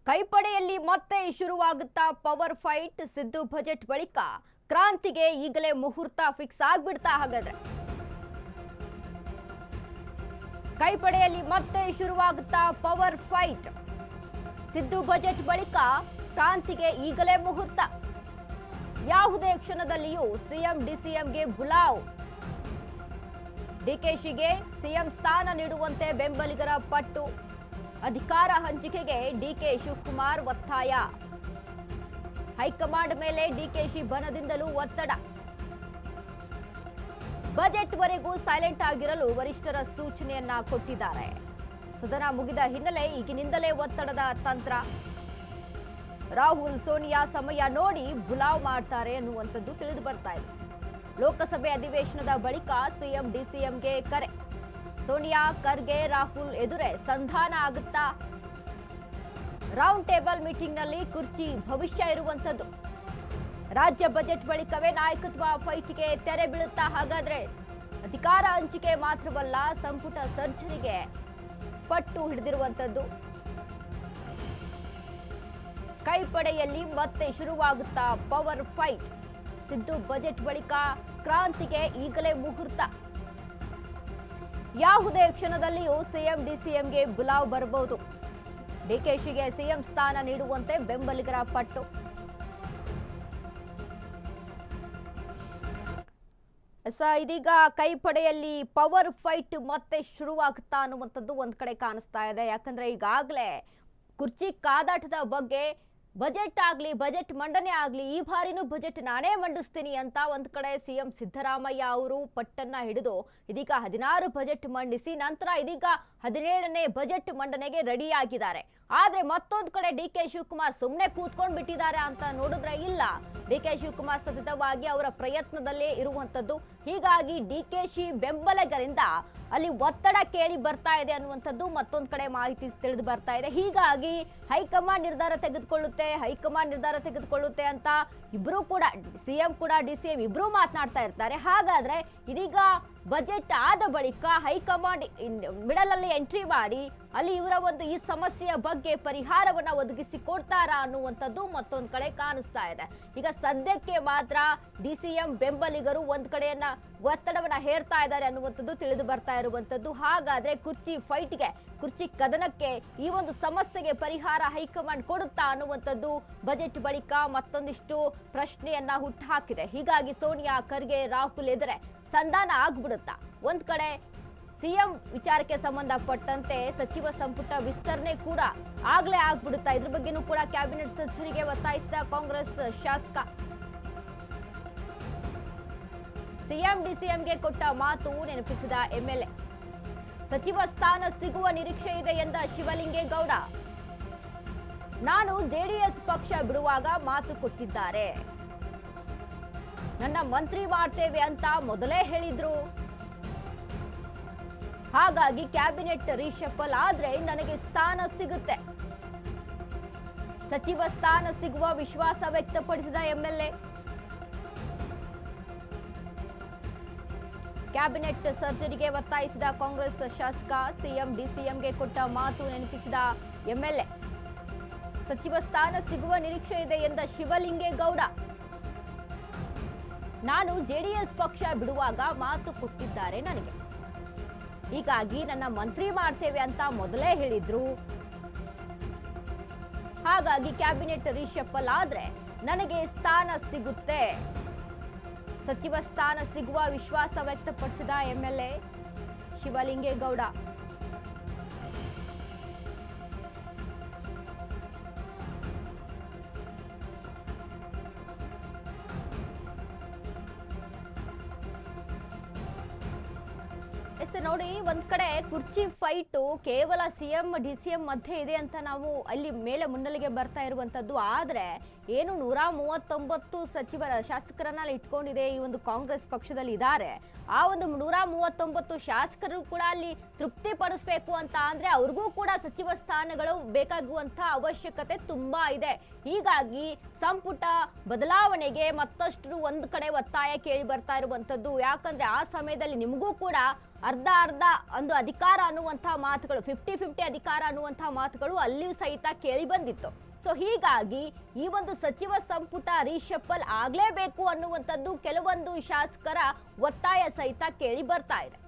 ಕೈಪಡೆಯಲ್ಲಿ ಮತ್ತೆ ಶುರುವಾಗುತ್ತಾ power fight. Siddu budget ಬಳಿಕ ಕ್ರಾಂತಿಗೆ ಈಗಲೇ ಮುಹೂರ್ತ ಫಿಕ್ಸ್ ಆಗ್ಬಿಡ್ತಾ ಹಾಗಾದ್ರೆ ಕೈಪಡೆಯಲ್ಲಿ ಮತ್ತೆ ಶುರುವಾಗುತ್ತಾ ಪವರ್ ಫೈಟ್. ಸಿದ್ದು ಬಜೆಟ್ ಬಳಿಕ ಕ್ರಾಂತಿಗೆ ಈಗಲೇ ಮುಹೂರ್ತ. ಯಾವುದೇ ಕ್ಷಣದಲ್ಲಿಯೂ ಸಿಎಂ ಡಿಸಿಎಂಗೆ ಬುಲಾವ್. ಡಿಕೆಶಿಗೆ ಸಿಎಂ ಸ್ಥಾನ ನೀಡುವಂತೆ ಬೆಂಬಲಿಗರ ಪಟ್ಟು. ಅಧಿಕಾರ ಹಂಚಿಕೆಗೆ ಡಿಕೆ ಶಿವಕುಮಾರ್ ಒತ್ತಾಯ. ಹೈಕಮಾಂಡ್ ಮೇಲೆ ಡಿಕೆಶಿ ಬಣದಿಂದಲೂ ಒತ್ತಡ. ಬಜೆಟ್ ವರೆಗೂ ಸೈಲೆಂಟ್ ಆಗಿರಲು ವರಿಷ್ಠರ ಸೂಚನೆಯನ್ನ ಕೊಟ್ಟಿದ್ದಾರೆ. ಸದನ ಮುಗಿದ ಹಿನ್ನೆಲೆ ಈಗಿನಿಂದಲೇ ಒತ್ತಡದ ತಂತ್ರ. ರಾಹುಲ್ ಸೋನಿಯಾ ಸಮಯ ನೋಡಿ ಬುಲಾವ್ ಮಾಡ್ತಾರೆ ಅನ್ನುವಂಥದ್ದು ತಿಳಿದು ಬರ್ತಾ ಇದೆ. ಲೋಕಸಭೆ ಅಧಿವೇಶನದ ಬಳಿಕ ಸಿಎಂ ಡಿಸಿಎಂಗೆ ಕರೆ. ಸೋನಿಯಾ, ಖರ್ಗೆ, ರಾಹುಲ್ ಎದುರೇ ಸಂಧಾನ ಆಗುತ್ತಾ? ರೌಂಡ್ ಟೇಬಲ್ ಮೀಟಿಂಗ್ನಲ್ಲಿ ಕುರ್ಚಿ ಭವಿಷ್ಯ ಇರುವಂಥದ್ದು. ರಾಜ್ಯ ಬಜೆಟ್ ಬಳಿಕವೇ ನಾಯಕತ್ವ ಫೈಟ್ಗೆ ತೆರೆ ಬೀಳುತ್ತಾ? ಹಾಗಾದ್ರೆ ಅಧಿಕಾರ ಹಂಚಿಕೆ ಮಾತ್ರವಲ್ಲ, ಸಂಪುಟ ಸರ್ಜರಿಗೆ ಪಟ್ಟು ಹಿಡಿದಿರುವಂಥದ್ದು. ಕೈಪಡೆಯಲ್ಲಿ ಮತ್ತೆ ಶುರುವಾಗುತ್ತಾ ಪವರ್ ಫೈಟ್. ಸಿದ್ದು ಬಜೆಟ್ ಬಳಿಕ ಕ್ರಾಂತಿಗೆ ಈಗಲೇ ಮುಹೂರ್ತ. ಯಾವುದೇ ಕ್ಷಣದಲ್ಲಿಯೂ ಸಿಎಂ ಡಿಸಿಎಂಗೆ ಬುಲಾವ್ ಬರಬಹುದು. ಡಿಕೆಶಿಗೆ ಸಿಎಂ ಸ್ಥಾನ ನೀಡುವಂತೆ ಬೆಂಬಲಿಗರ ಪಟ್ಟು. ಇದೀಗ ಕೈಪಡೆಯಲ್ಲಿ ಪವರ್ ಫೈಟ್ ಮತ್ತೆ ಶುರುವಾಗುತ್ತಾ ಅನ್ನುವಂಥದ್ದು ಒಂದ್ ಕಡೆ ಕಾಣಿಸ್ತಾ ಇದೆ. ಯಾಕಂದ್ರೆ ಈಗಾಗಲೇ ಕುರ್ಚಿ ಕಾದಾಟದ ಬಗ್ಗೆ ಬಜೆಟ್ ಆಗ್ಲಿ, ಬಜೆಟ್ ಮಂಡನೆ ಆಗ್ಲಿ, ಈ ಬಾರಿನೂ ಬಜೆಟ್ ನಾನೇ ಮಂಡಿಸ್ತೀನಿ ಅಂತ ಒಂದ್ ಕಡೆ ಸಿಎಂ ಸಿದ್ದರಾಮಯ್ಯ ಅವರು ಪಟ್ಟನ್ನ ಹಿಡಿದು ಇದೀಗ 16 ಬಜೆಟ್ ಮಂಡಿಸಿ ನಂತರ ಇದೀಗ 17ನೇ ಬಜೆಟ್ ಮಂಡನೆಗೆ ರೆಡಿ ಆಗಿದ್ದಾರೆ. ಆದ್ರೆ ಮತ್ತೊಂದು ಕಡೆ ಡಿಕೆ ಶಿವಕುಮಾರ್ ಸುಮ್ಮನೆ ಕೂತ್ಕೊಂಡ್ ಬಿಟ್ಟಿದ್ದಾರೆ ಅಂತ ನೋಡಿದ್ರೆ ಇಲ್ಲ. ಡಿಕೆ ಶಿವಕುಮಾರ್ ಸತತವಾಗಿ ಅವರ ಪ್ರಯತ್ನದಲ್ಲೇ ಇರುವಂತದ್ದು. ಹೀಗಾಗಿ ಡಿಕೆಶಿ ಬೆಂಬಲಿಗರಿಂದ ಅಲ್ಲಿ ಒತ್ತಡ ಕೇಳಿ ಬರ್ತಾ ಇದೆ ಅನ್ನುವಂಥದ್ದು ಮತ್ತೊಂದು ಕಡೆ ಮಾಹಿತಿ ತಿಳಿದು ಬರ್ತಾ ಇದೆ. ಹೀಗಾಗಿ ಹೈಕಮಾಂಡ್ ನಿರ್ಧಾರ ತೆಗೆದುಕೊಳ್ಳುತ್ತೆ ಅಂತ ಇಬ್ರು ಕೂಡ, ಸಿಎಂ ಕೂಡ ಡಿಸಿಎಂ ಇಬ್ರು ಮಾತನಾಡ್ತಾ ಇರ್ತಾರೆ. ಹಾಗಾದ್ರೆ ಇದೀಗ ಬಜೆಟ್ ಆದ ಬಳಿಕ ಹೈಕಮಾಂಡ್ ಮಿಡಲ್ ಅಲ್ಲಿ ಎಂಟ್ರಿ ಮಾಡಿ ಅಲ್ಲಿ ಇವರ ಒಂದು ಈ ಸಮಸ್ಯೆಯ ಬಗ್ಗೆ ಪರಿಹಾರವನ್ನ ಒದಗಿಸಿ ಕೊಡ್ತಾರಾ ಅನ್ನುವಂಥದ್ದು ಮತ್ತೊಂದು ಕಡೆ ಕಾಣಿಸ್ತಾ ಇದೆ. ಈಗ ಸದ್ಯಕ್ಕೆ ಮಾತ್ರ ಡಿಸಿಎಂ ಬೆಂಬಲಿಗರು ಒಂದ್ ಕಡೆಯನ್ನ ಒತ್ತಡವನ್ನ ಹೇರ್ತಾ ಇದ್ದಾರೆ ಅನ್ನುವಂಥದ್ದು ತಿಳಿದು ಬರ್ತಾ ಇರುವಂತದ್ದು. ಹಾಗಾದ್ರೆ ಕುರ್ಚಿ ಕದನಕ್ಕೆ ಈ ಒಂದು ಸಮಸ್ಯೆಗೆ ಪರಿಹಾರ ಹೈಕಮಾಂಡ್ ಕೊಡುತ್ತಾ ಅನ್ನುವಂಥದ್ದು ಬಜೆಟ್ ಬಳಿಕ ಮತ್ತೊಂದಿಷ್ಟು ಪ್ರಶ್ನೆಯನ್ನ ಹುಟ್ಟುಹಾಕಿದೆ. ಹೀಗಾಗಿ ಸೋನಿಯಾ, ಖರ್ಗೆ, ರಾಹುಲ್ ಎದುರೇ ಸಂಧಾನ ಆಗ್ಬಿಡುತ್ತಾ? ಒಂದ್ ಕಡೆ ಸಿಎಂ ವಿಚಾರಕ್ಕೆ ಸಂಬಂಧಪಟ್ಟಂತೆ ಸಚಿವ ಸಂಪುಟ ವಿಸ್ತರಣೆ ಕೂಡ ಆಗ್ಲೇ ಆಗ್ಬಿಡುತ್ತಾ? ಇದ್ರ ಬಗ್ಗೆನೂ ಕೂಡ ಕ್ಯಾಬಿನೆಟ್ ಸಚಿವರಿಗೆ ಒತ್ತಾಯಿಸಿದ ಕಾಂಗ್ರೆಸ್ ಶಾಸಕ. ಸಿಎಂ ಡಿಸಿಎಂಗೆ ಕೊಟ್ಟ ಮಾತು ನೆನಪಿಸಿದ ಎಂಎಲ್ಎ. ಸಚಿವ ಸ್ಥಾನ ಸಿಗುವ ನಿರೀಕ್ಷೆ ಇದೆ ಎಂದ ಶಿವಲಿಂಗೇಗೌಡ. ನಾನು ಜೆಡಿಎಸ್ ಪಕ್ಷ ಬಿಡುವಾಗ ಮಾತು ಕೊಟ್ಟಿದ್ದಾರೆ, ನನ್ನ ಮಂತ್ರಿ ಮಾಡ್ತೇವೆ ಅಂತ ಮೊದಲೇ ಹೇಳಿದ್ರು. ಹಾಗಾಗಿ ಕ್ಯಾಬಿನೆಟ್ ರೀಶಫಲ್ ಆದ್ರೆ ನನಗೆ ಸ್ಥಾನ ಸಿಗುತ್ತೆ. ಸಚಿವ ಸ್ಥಾನ ಸಿಗುವ ವಿಶ್ವಾಸ ವ್ಯಕ್ತಪಡಿಸಿದ ಎಂಎಲ್ಎ. ಕ್ಯಾಬಿನೆಟ್ ಸರ್ಜರಿಗೆ ಒತ್ತಾಯಿಸಿದ ಕಾಂಗ್ರೆಸ್ ಶಾಸಕ. ಸಿಎಂ ಡಿಸಿಎಂಗೆ ಕೊಟ್ಟ ಮಾತು ನೆನಪಿಸಿದ ಎಂಎಲ್ಎ. ಸಚಿವ ಸ್ಥಾನ ಸಿಗುವ ನಿರೀಕ್ಷೆ ಇದೆ ಎಂದ ಶಿವಲಿಂಗೇಗೌಡ. ನಾನು ಜೆಡಿಎಸ್ ಪಕ್ಷ ಬಿಡುವಾಗ ಮಾತು ಕೊಟ್ಟಿದ್ದಾರೆ ನನಗೆ, ಹೀಗಾಗಿ ನನ್ನ ಮಂತ್ರಿ ಮಾಡ್ತೇವೆ ಅಂತ ಮೊದಲೇ ಹೇಳಿದ್ರು. ಹಾಗಾಗಿ ಕ್ಯಾಬಿನೆಟ್ ರೀಶಫಲ್ ಆದ್ರೆ ನನಗೆ ಸ್ಥಾನ ಸಿಗುತ್ತೆ. ಸಚಿವ ಸ್ಥಾನ ಸಿಗುವ ವಿಶ್ವಾಸ ವ್ಯಕ್ತಪಡಿಸಿದ ಎಂಎಲ್ಎ ಶಿವಲಿಂಗೇಗೌಡ. ನೋಡಿ, ಒಂದ್ ಕಡೆ ಕುರ್ಚಿ ಫೈಟು ಕೇವಲ ಸಿಎಂ ಡಿಸಿಎಂ ಮಧ್ಯೆ ಇದೆ ಅಂತ ನಾವು ಅಲ್ಲಿ ಮೇಲೆ ಮುನ್ನೆಲೆಗೆ ಬರ್ತಾ ಇರುವಂತದ್ದು. ಆದ್ರೆ ಏನು 139 ಶಾಸಕರನ್ನ ಇಟ್ಕೊಂಡಿದೆ ಈ ಒಂದು ಕಾಂಗ್ರೆಸ್ ಪಕ್ಷದಲ್ಲಿ ಇದ್ದಾರೆ. ಆ ಒಂದು 139 ಶಾಸಕರು ಕೂಡ ಅಲ್ಲಿ ತೃಪ್ತಿ ಪಡಿಸಬೇಕು ಅಂತ ಅಂದ್ರೆ ಅವ್ರಿಗೂ ಕೂಡ ಸಚಿವ ಸ್ಥಾನಗಳು ಬೇಕಾಗುವಂತ ಅವಶ್ಯಕತೆ ತುಂಬಾ ಇದೆ. ಹೀಗಾಗಿ ಸಂಪುಟ ಬದಲಾವಣೆಗೆ ಮತ್ತಷ್ಟು ಒಂದ್ ಕಡೆ ಒತ್ತಾಯ ಕೇಳಿ ಬರ್ತಾ ಇರುವಂತದ್ದು. ಯಾಕಂದ್ರೆ ಆ ಸಮಯದಲ್ಲಿ ನಿಮಗೂ ಕೂಡ ಅರ್ಧ ಅರ್ಧ ಒಂದು ಅಧಿಕಾರ ಅನ್ನುವಂತಹ ಮಾತುಗಳು 50-50 ಅಧಿಕಾರ ಅನ್ನುವಂತಹ ಮಾತುಗಳು ಅಲ್ಲಿಯೂ ಸಹಿತ ಕೇಳಿ ಬಂದಿತ್ತು. ಸೊ ಹೀಗಾಗಿ ಈ ಒಂದು ಸಚಿವ ಸಂಪುಟ ರೀಶಫಲ್ ಆಗ್ಲೇಬೇಕು ಅನ್ನುವಂಥದ್ದು ಕೆಲವೊಂದು ಶಾಸಕರ ಒತ್ತಾಯ ಸಹಿತ ಕೇಳಿ ಬರ್ತಾ ಇದೆ.